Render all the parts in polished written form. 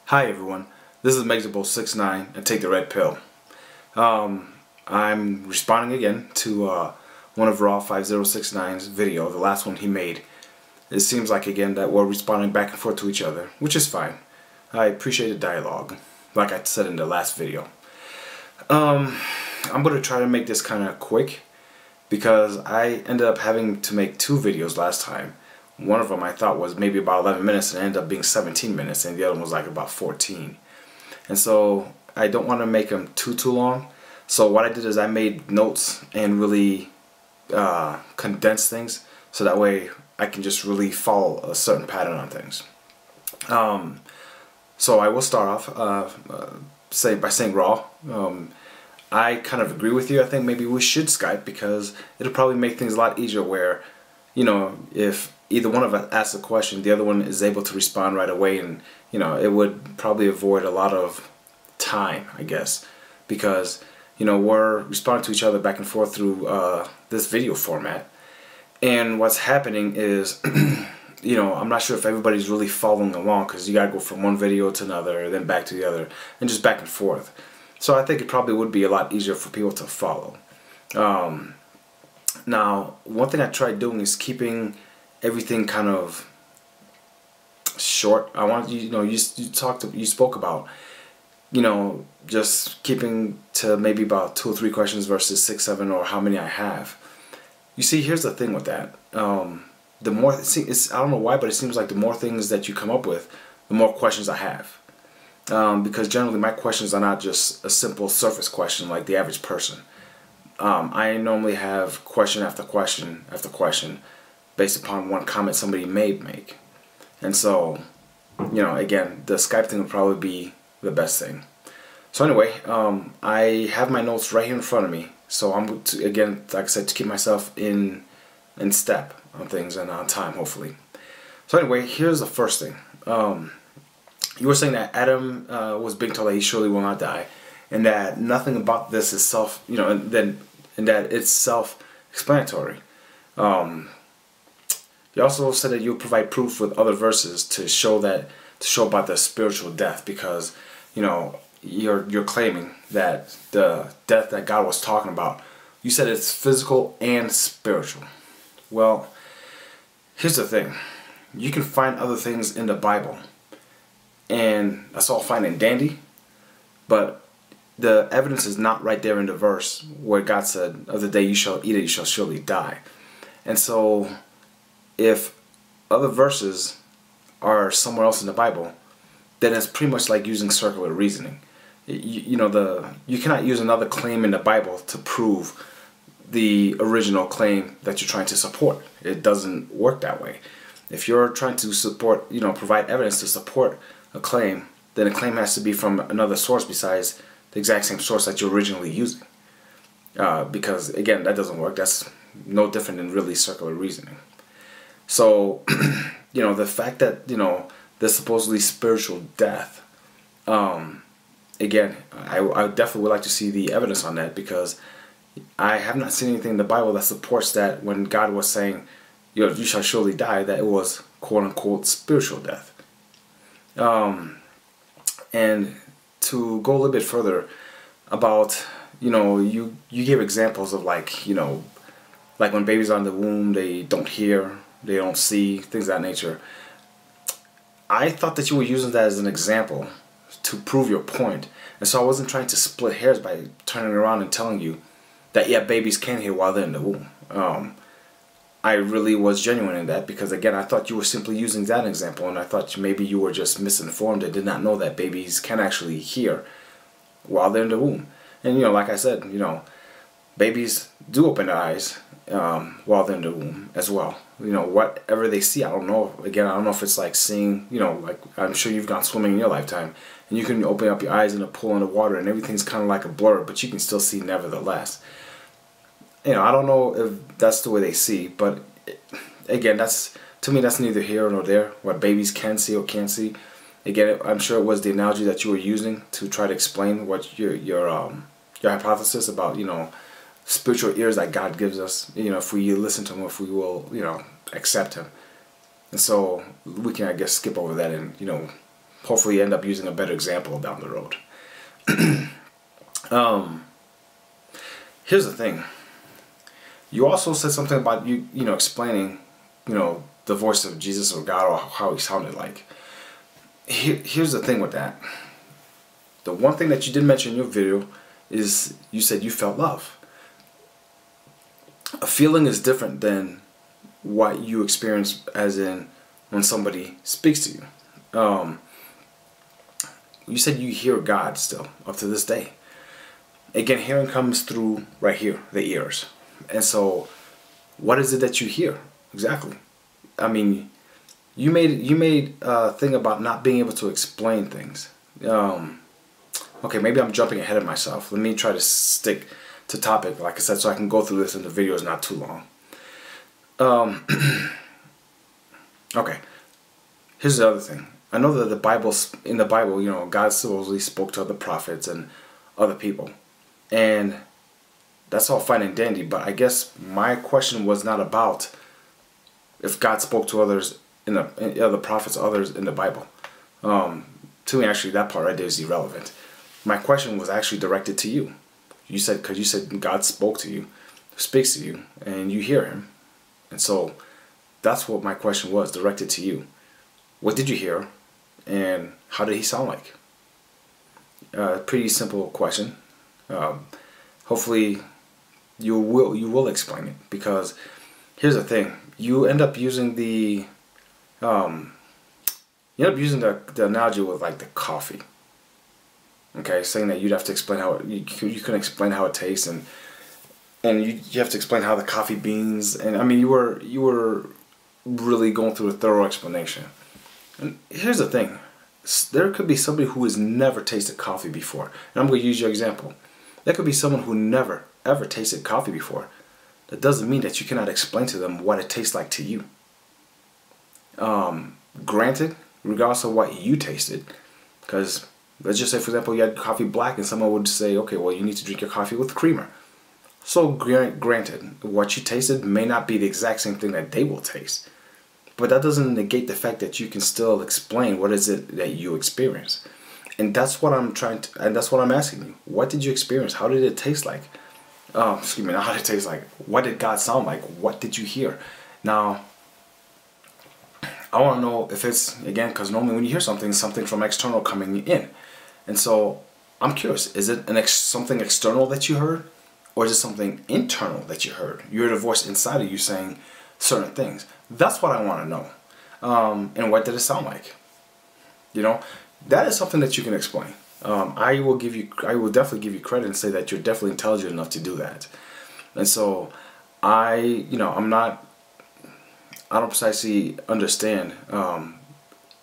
Hi everyone, this is Raw5069 and Take the Red Pill. I'm responding again to one of Raw5069's video, the last one he made. It seems like again that we're responding back and forth to each other, which is fine. I appreciate the dialogue, like I said in the last video. I'm going to try to make this kind of quick because I ended up having to make two videos last time. One of them I thought was maybe about 11 minutes and it ended up being 17 minutes, and the other one was like about 14. And so I don't want to make them too long. So what I did is I made notes and really condensed things so that way I can just really follow a certain pattern on things. So I will start off by saying Raw. I kind of agree with you. I think maybe we should Skype because it'll probably make things a lot easier where, you know, if either one of us asks a question, the other one is able to respond right away, and you know, it would probably avoid a lot of time, I guess, because you know, we're responding to each other back and forth through this video format. And what's happening is you know, I'm not sure if everybody's really following along because you gotta go from one video to another, then back to the other, and just back and forth. So I think it probably would be a lot easier for people to follow. Now, one thing I tried doing is keeping everything kind of short. I want you know, you spoke about, you know, just keeping to maybe about 2 or 3 questions versus 6, 7, or how many I have. You see, here's the thing with that. The more I don't know why, but it seems like the more things that you come up with, the more questions I have. Because generally my questions are not just a simple surface question like the average person. I normally have question after question after question based upon one comment somebody may make. And so, you know, again, the Skype thing would probably be the best thing. So anyway, I have my notes right here in front of me. So I'm, again, like I said, to keep myself in step on things and on time, hopefully. So anyway, here's the first thing. You were saying that Adam was being told that he surely will not die, and that nothing about this is and that it's self-explanatory. You also said that you would provide proof with other verses to show about the spiritual death, because you know you're claiming that the death that God was talking about, you said it's physical and spiritual. Well, here's the thing: you can find other things in the Bible, and that's all fine and dandy, but the evidence is not right there in the verse where God said, "Of the day you shall eat it, you shall surely die." And so, if other verses are somewhere else in the Bible, then it's pretty much like using circular reasoning. You cannot use another claim in the Bible to prove the original claim that you're trying to support. It doesn't work that way. If you're trying to support, provide evidence to support a claim, then a claim has to be from another source besides the exact same source that you're originally using. Because again, that doesn't work. That's no different than really circular reasoning. So, the fact that, there's supposedly spiritual death, again, I definitely would like to see the evidence on that, because I have not seen anything in the Bible that supports that when God was saying, you shall surely die, that it was quote-unquote spiritual death. And to go a little bit further about, you gave examples of like when babies are in the womb, they don't hear, they don't see, things of that nature. I thought that you were using that as an example to prove your point, and so I wasn't trying to split hairs by turning around and telling you that yeah, babies can hear while they're in the womb. I really was genuine in that, because again, I thought you were simply using that example, and I thought maybe you were just misinformed and did not know that babies can actually hear while they're in the womb. And like I said, babies do open their eyes while they're in the womb as well. Whatever they see, I don't know. Again, I don't know if it's like seeing, like I'm sure you've gone swimming in your lifetime, and you can open up your eyes in a pool in the water, and everything's kind of like a blur, but you can still see nevertheless. I don't know if that's the way they see, but again, to me that's neither here nor there. What babies can see or can't see. Again, I'm sure it was the analogy that you were using to try to explain what your hypothesis about spiritual ears that God gives us. If we listen to Him, if we will accept Him. And so we can, I guess, skip over that and hopefully end up using a better example down the road. Here's the thing. You also said something about you know, explaining, you know, the voice of Jesus or God, or how he sounded like. Here's the thing with that. The one thing that you did mention in your video is you said you felt love. A feeling is different than what you experience, as in when somebody speaks to you. You said you hear God still up to this day. Again, hearing comes through right here, the ears. And so, what is it that you hear exactly? I mean, you made a thing about not being able to explain things. Okay, maybe I'm jumping ahead of myself. Let me try to stick to topic, like I said, so I can go through this and the video is not too long. Okay, here's the other thing. I know that in the Bible, you know, God supposedly spoke to other prophets and other people, and that's all fine and dandy. But I guess my question was not about if God spoke to others in other prophets, others in the Bible. To me, actually, that part right there is irrelevant. My question was actually directed to you. Because you said God spoke to you, speaks to you, and you hear him. And so that's what my question was, directed to you. What did you hear, and how did he sound like? Pretty simple question. Hopefully you will explain it, because here's the thing. You end up using the analogy with like the coffee. Okay, saying that you'd have to explain how you couldn't explain how it tastes, and you have to explain how the coffee beans, and I mean you were really going through a thorough explanation. And here's the thing, there could be somebody who has never tasted coffee before, and I'm going to use your example. There could be someone who never ever tasted coffee before. That doesn't mean that you cannot explain to them what it tastes like to you. Granted, regardless of what you tasted, because let's just say, for example, you had coffee black and someone would say, okay, well, you need to drink your coffee with creamer. So granted, what you tasted may not be the exact same thing that they will taste. But that doesn't negate the fact that you can still explain what is it that you experience. And that's what I'm that's what I'm asking you. What did you experience? How did it taste like? Excuse me, not how did it taste like. What did God sound like? What did you hear? Now, I want to know if it's, again, because normally when you hear something from external coming in. And so I'm curious, is it something external that you heard? Or is it something internal that you heard? You heard a voice inside of you saying certain things. That's what I want to know. And what did it sound like? You know, that is something that you can explain. I will definitely give you credit and say that you're definitely intelligent enough to do that. And so I don't precisely understand.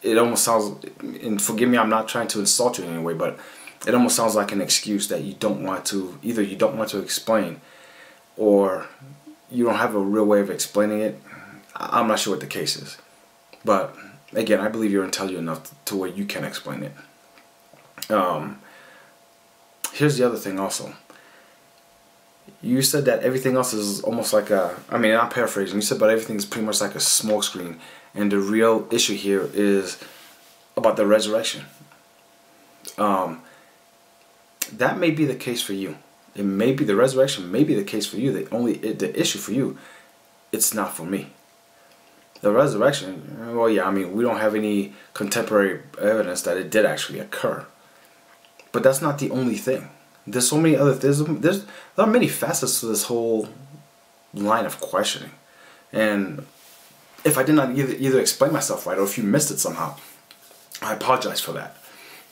It almost sounds, and forgive me, I'm not trying to insult you in any way, but it almost sounds like an excuse that you don't want to, either you don't want to explain, or you don't have a real way of explaining it. I'm not sure what the case is. But again, I believe you're intelligent enough to where you can explain it. Here's the other thing also. You said that everything else is almost like I'm paraphrasing. You said, but everything is pretty much like a smoke screen. And the real issue here is about the resurrection. That may be the case for you. It may be, the resurrection may be the case for you. The issue for you, it's not for me. The resurrection, well, yeah, I mean, we don't have any contemporary evidence that it did actually occur. But that's not the only thing. There's so many other things. There are many facets to this whole line of questioning. And if I did not either explain myself right, or if you missed it somehow, I apologize for that.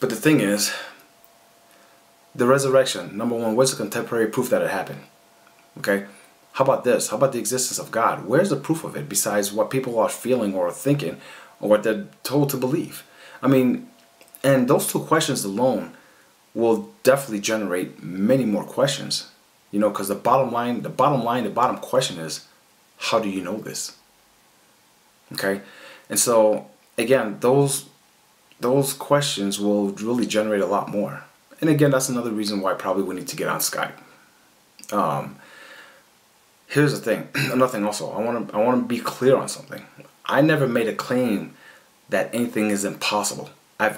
But the thing is, the resurrection, number one, where's the contemporary proof that it happened? Okay? How about this? How about the existence of God? Where's the proof of it besides what people are feeling or thinking or what they're told to believe? I mean, and those two questions alone will definitely generate many more questions. You know, because the bottom question is, how do you know this? Okay? And so, again, those questions will really generate a lot more. And again, that's another reason why probably we need to get on Skype. Here's the thing, another thing also, I want to be clear on something. I never made a claim that anything is impossible. I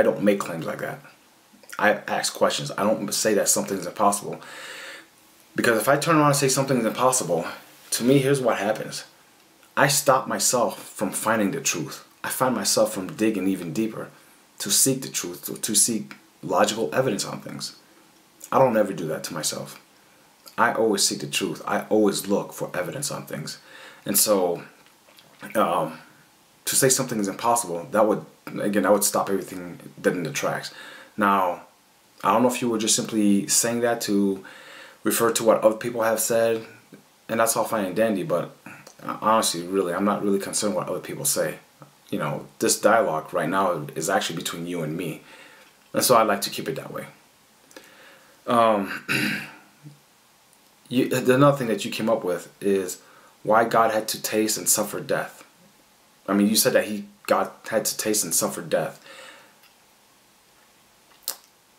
don't make claims like that. I ask questions. I don't say that something is impossible. Because if I turn around and say something is impossible, to me, here's what happens. I stop myself from finding the truth. I find myself from digging even deeper to seek the truth, to seek logical evidence on things. I don't ever do that to myself. I always seek the truth. I always look for evidence on things. And so, to say something is impossible, that would stop everything dead in the tracks. Now, I don't know if you were just simply saying that to refer to what other people have said, and that's all fine and dandy, but honestly, really, I'm not really concerned what other people say. You know, this dialogue right now is actually between you and me, and so I like to keep it that way. Another thing that you came up with is why God had to taste and suffer death. I mean, you said that God had to taste and suffer death.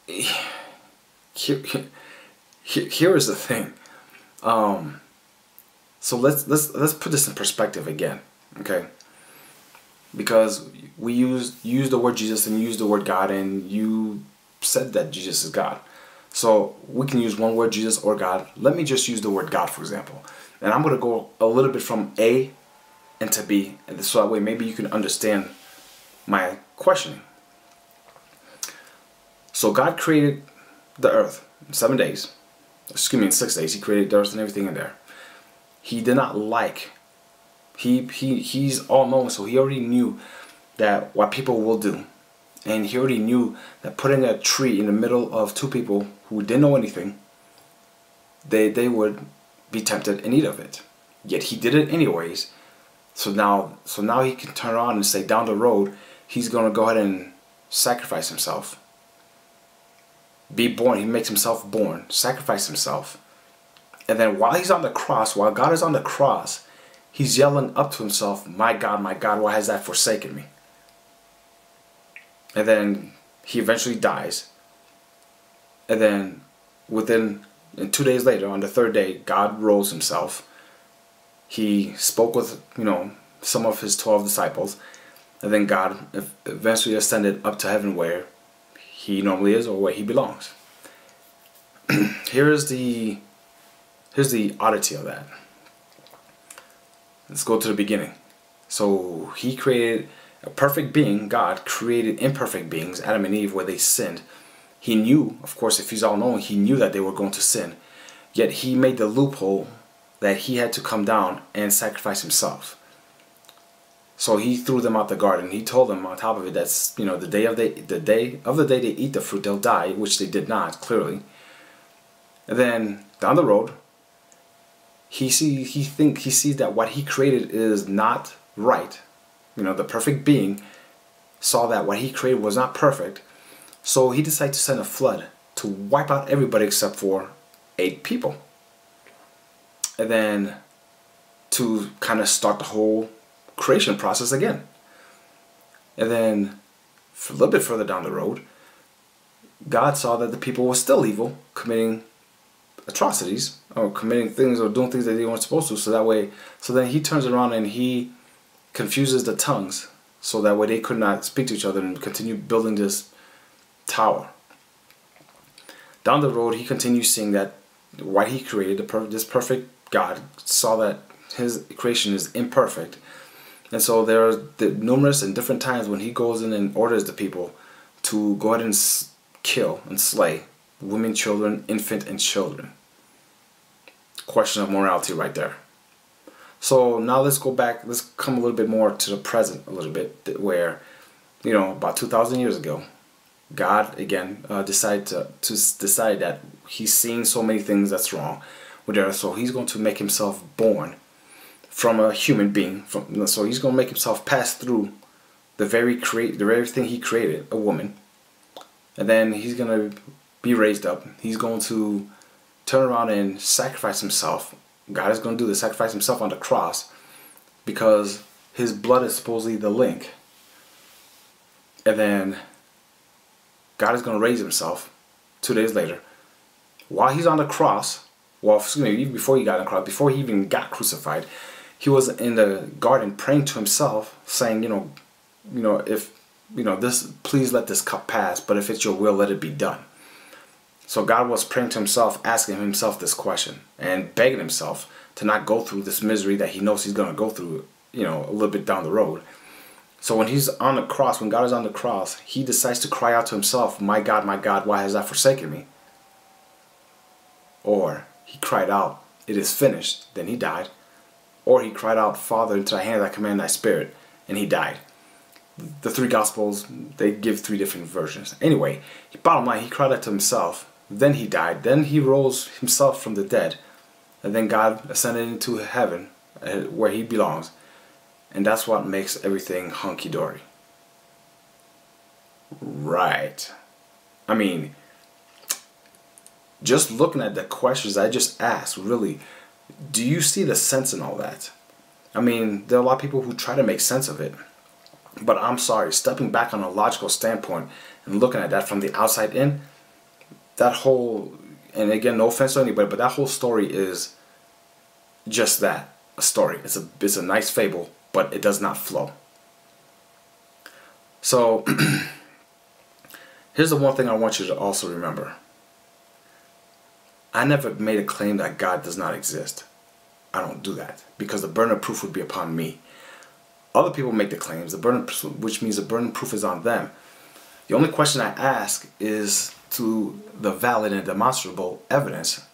Here is the thing. So let's put this in perspective again, okay? Because we use the word Jesus and use the word God, and you said that Jesus is God. So we can use one word, Jesus or God. Let me just use the word God, for example. And I'm going to go a little bit from A into B, and so that way maybe you can understand my questioning. So God created the earth in 7 days. Excuse me, in 6 days. He created the earth and everything in there. He did not like. He's all knowing, so he already knew that what people will do. And he already knew that putting a tree in the middle of two people who didn't know anything, they would be tempted and eat of it. Yet he did it anyways. So now he can turn around and say down the road, he's going to go ahead and sacrifice himself. Be born. He makes himself born. Sacrifice himself. And then while he's on the cross, while God is on the cross, he's yelling up to himself, my God, why has that forsaken me? And then he eventually dies. And then and 2 days later, on the third day, God rose himself. He spoke with, some of his 12 disciples. And then God eventually ascended up to heaven where he normally is, or where he belongs. Here's the oddity of that. Let's go to the beginning. So he created a perfect being. God created imperfect beings, Adam and Eve, where they sinned. He knew, of course, if he's all knowing, he knew that they were going to sin. Yet he made the loophole that he had to come down and sacrifice himself. So he threw them out the garden. He told them on top of it that's, the day of the day they eat the fruit, they'll die, which they did not, clearly. And then down the road, he sees that what he created is not right. The perfect being saw that what he created was not perfect. So he decided to send a flood to wipe out everybody except for 8 people. And then to kind of start the whole creation process again. And then a little bit further down the road, God saw that the people were still evil, committing atrocities or committing things or doing things that they weren't supposed to. So then he turns around and he confuses the tongues, so that way they could not speak to each other and continue building this tower. Down the road, he continues seeing that what he created, this perfect God, saw that his creation is imperfect. And so there are numerous and different times when he goes in and orders the people to go ahead and kill and slay women, children, infant, and children. Question of morality right there. So now let's go back, let's come a little bit more to the present a little bit, where, about 2,000 years ago, God, again, decided to decide that he's seeing so many things that's wrong with the earth, so he's going to make himself born from a human being. So he's going to make himself pass through the very thing he created, a woman. And then he's going to be raised up. He's going to turn around and sacrifice himself. God is going to do the sacrifice himself on the cross because his blood is supposedly the link. And then God is going to raise himself 2 days later. While he's on the cross, even before he got on the cross, before he even got crucified, he was in the garden praying to himself, saying, if please let this cup pass, but if it's your will, let it be done. So God was praying to himself, asking himself this question, and begging himself to not go through this misery that he knows he's going to go through, a little bit down the road. So when he's on the cross, when God is on the cross, he decides to cry out to himself, my God, why has thou forsaken me? Or he cried out, it is finished, then he died. Or he cried out, Father, into thy hands I commend thy spirit, and he died. The three Gospels, they give three different versions. Anyway, bottom line, he cried out to himself, then he died, then he rose himself from the dead, and then God ascended into heaven, where he belongs, and that's what makes everything hunky-dory. Right. I mean, just looking at the questions I just asked, really, do you see the sense in all that? I mean, there are a lot of people who try to make sense of it. But I'm sorry, stepping back on a logical standpoint and looking at that from the outside in, that whole, and again, no offense to anybody, but that whole story is just that, a story. It's a nice fable, but it does not flow. So, here's the one thing I want you to also remember. I never made a claim that God does not exist. I don't do that, because the burden of proof would be upon me. Other people make the claims, which means the burden of proof is on them. The only question I ask is to the valid and demonstrable evidence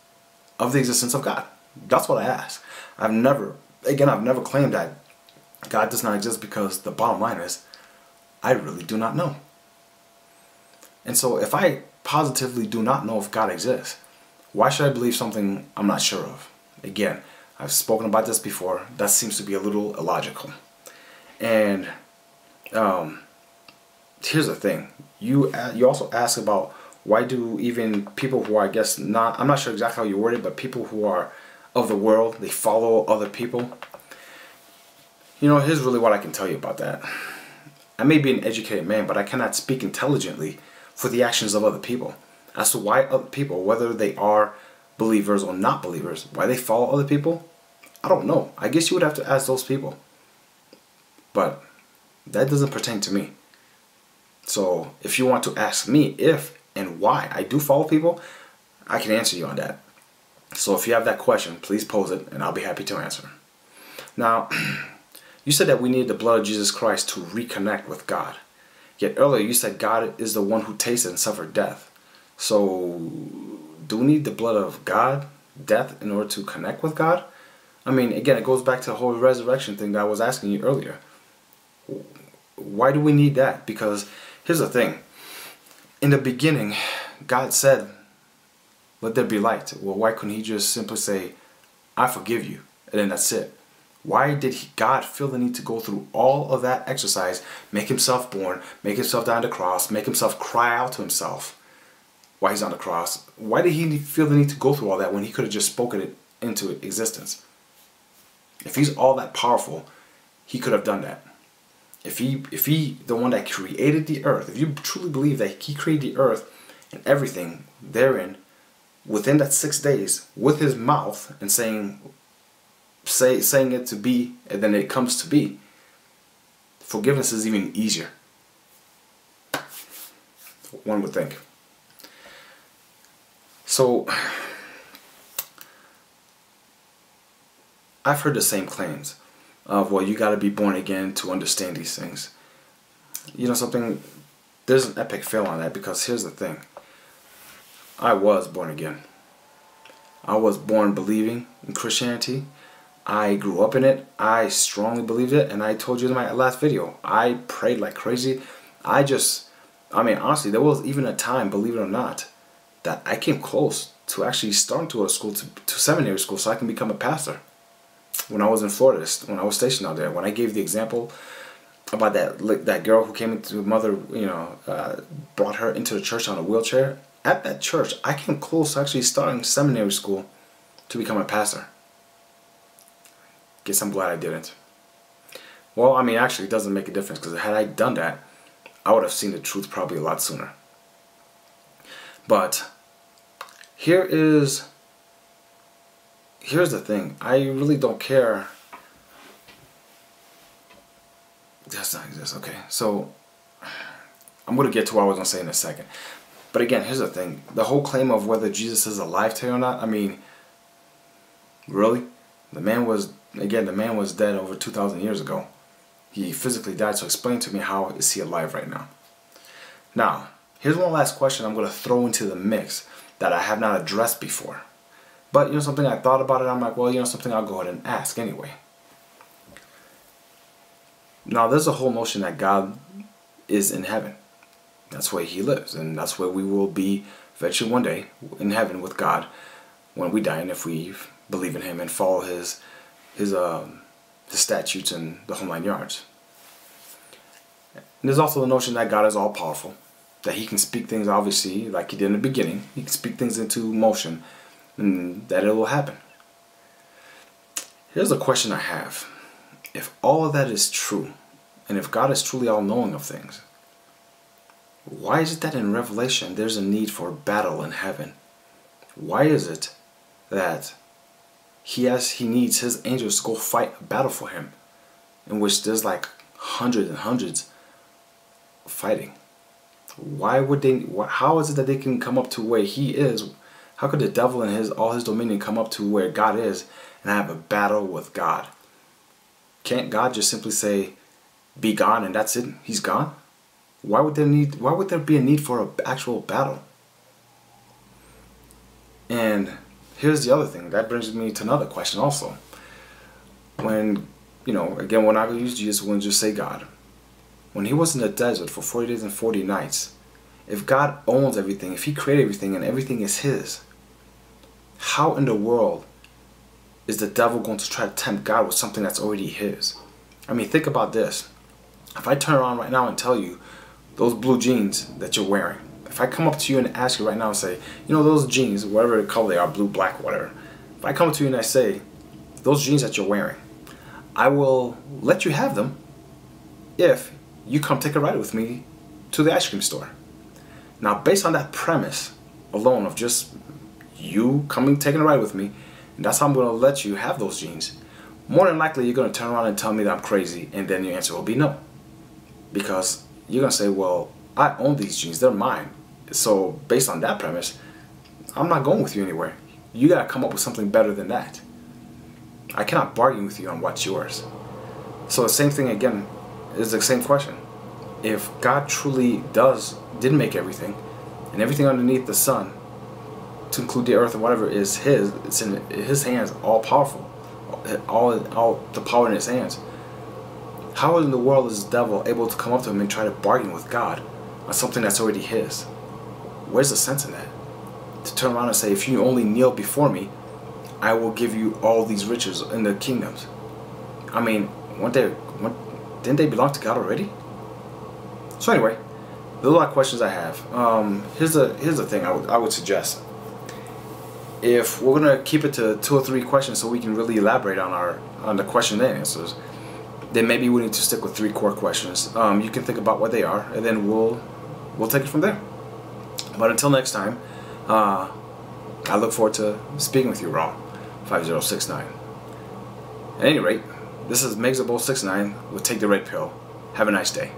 of the existence of God. That's what I ask. I've never claimed that God does not exist, because the bottom line is, I really do not know. And so if I positively do not know if God exists, why should I believe something I'm not sure of? Again, I've spoken about this before. That seems to be a little illogical. And here's the thing. You also ask about why do even people who are, I guess, I'm not sure exactly how you word it, but people who are of the world, they follow other people. Here's really what I can tell you about that. I may be an educated man, but I cannot speak intelligently for the actions of other people. As to why other people, whether they are believers or not believers, why they follow other people, I don't know. I guess you would have to ask those people. But that doesn't pertain to me. So if you want to ask me if and why I do follow people, I can answer you on that. So if you have that question, please pose it and I'll be happy to answer. Now, you said that we need the blood of Jesus Christ to reconnect with God. Yet earlier you said God is the one who tasted and suffered death. So do we need the blood of God, death, in order to connect with God? I mean, again, it goes back to the whole resurrection thing that I was asking you earlier. Why do we need that? Because here's the thing. In the beginning, God said, let there be light. Well, why couldn't he just simply say, I forgive you, and then that's it? Why did God feel the need to go through all of that exercise, make himself born, make himself die on the cross, make himself cry out to himself while he's on the cross? Why did he feel the need to go through all that when he could have just spoken it into existence? If he's all that powerful, he could have done that. If he, the one that created the earth, if you truly believe that he created the earth and everything therein within that 6 days with his mouth and saying it to be, and then it comes to be, forgiveness is even easier. One would think. So I've heard the same claims of, well, you got to be born again to understand these things. You know something? There's an epic fail on that, because here's the thing. I was born again. I was born believing in Christianity. I grew up in it. I strongly believed it, and I told you in my last video, I prayed like crazy. I mean, honestly, there was even a time, believe it or not, that I came close to actually starting to go to school, to seminary school, so I can become a pastor. When I was in Florida, when I was stationed out there, when I gave the example about that girl who came into mother, brought her into the church on a wheelchair. At that church, I came close to actually starting seminary school to become a pastor. Guess I'm glad I didn't. Well, I mean, actually, it doesn't make a difference, because had I done that, I would have seen the truth probably a lot sooner. But here's the thing. I really don't care. Does not exist. Okay, so I'm going to get to what I was going to say in a second. But again, here's the thing. The whole claim of whether Jesus is alive today or not, I mean, really? The man was dead over 2,000 years ago. He physically died, so explain to me, how is he alive right now? Now, here's one last question I'm going to throw into the mix that I have not addressed before. But, you know, something I thought about it, I'm like, well, you know, something I'll go ahead and ask anyway. Now, there's a whole notion that God is in heaven. That's where he lives, and that's where we will be eventually one day in heaven with God when we die, and if we believe in him and follow his statutes and the whole 9 yards. And there's also the notion that God is all powerful, that he can speak things, obviously, like he did in the beginning. He can speak things into motion, and that it will happen. Here's a question I have. If all of that is true, and if God is truly all-knowing of things, why is it that in Revelation there's a need for battle in heaven? Why is it that he needs his angels to go fight a battle for him, in which there's like hundreds and hundreds fighting? Why would they? How is it that they can come up to where he is? How could the devil and all his dominion come up to where God is and have a battle with God? Can't God just simply say, "Be gone," and that's it? He's gone. Why would there be a need for an actual battle? And here's the other thing. That brings me to another question also. When, you know, again, when I use Jesus, when just say God. When he was in the desert for 40 days and 40 nights, if God owns everything, if he created everything and everything is his, how in the world is the devil going to try to tempt God with something that's already his? I mean, think about this. If I turn around right now and tell you, those blue jeans that you're wearing, if I come up to you and ask you right now and say, you know, those jeans, whatever color they are, blue, black, whatever, if I come to you and I say, those jeans that you're wearing, I will let you have them if you come take a ride with me to the ice cream store. Now, based on that premise alone of just you taking a ride with me, and that's how I'm going to let you have those jeans, more than likely you're going to turn around and tell me that I'm crazy, and then your answer will be no. Because you're going to say, well, I own these jeans, they're mine. So based on that premise, I'm not going with you anywhere. You got to come up with something better than that. I cannot bargain with you on what's yours. So the same thing again is the same question. If God truly did make everything, and everything underneath the sun, to include the earth and whatever is his, it's in his hands, all powerful, all the power in his hands. How in the world is the devil able to come up to him and try to bargain with God on something that's already his? Where's the sense in that? To turn around and say, if you only kneel before me, I will give you all these riches in the kingdoms. I mean, didn't they belong to God already? So anyway, there's a lot of questions I have. Here's the thing I would suggest. If we're gonna keep it to 2 or 3 questions so we can really elaborate on the question and answers, then maybe we need to stick with 3 core questions. You can think about what they are, and then we'll take it from there. But until next time, I look forward to speaking with you, Raw5069. At any rate, this is Megzabo69 with Take the Red Pill. Have a nice day.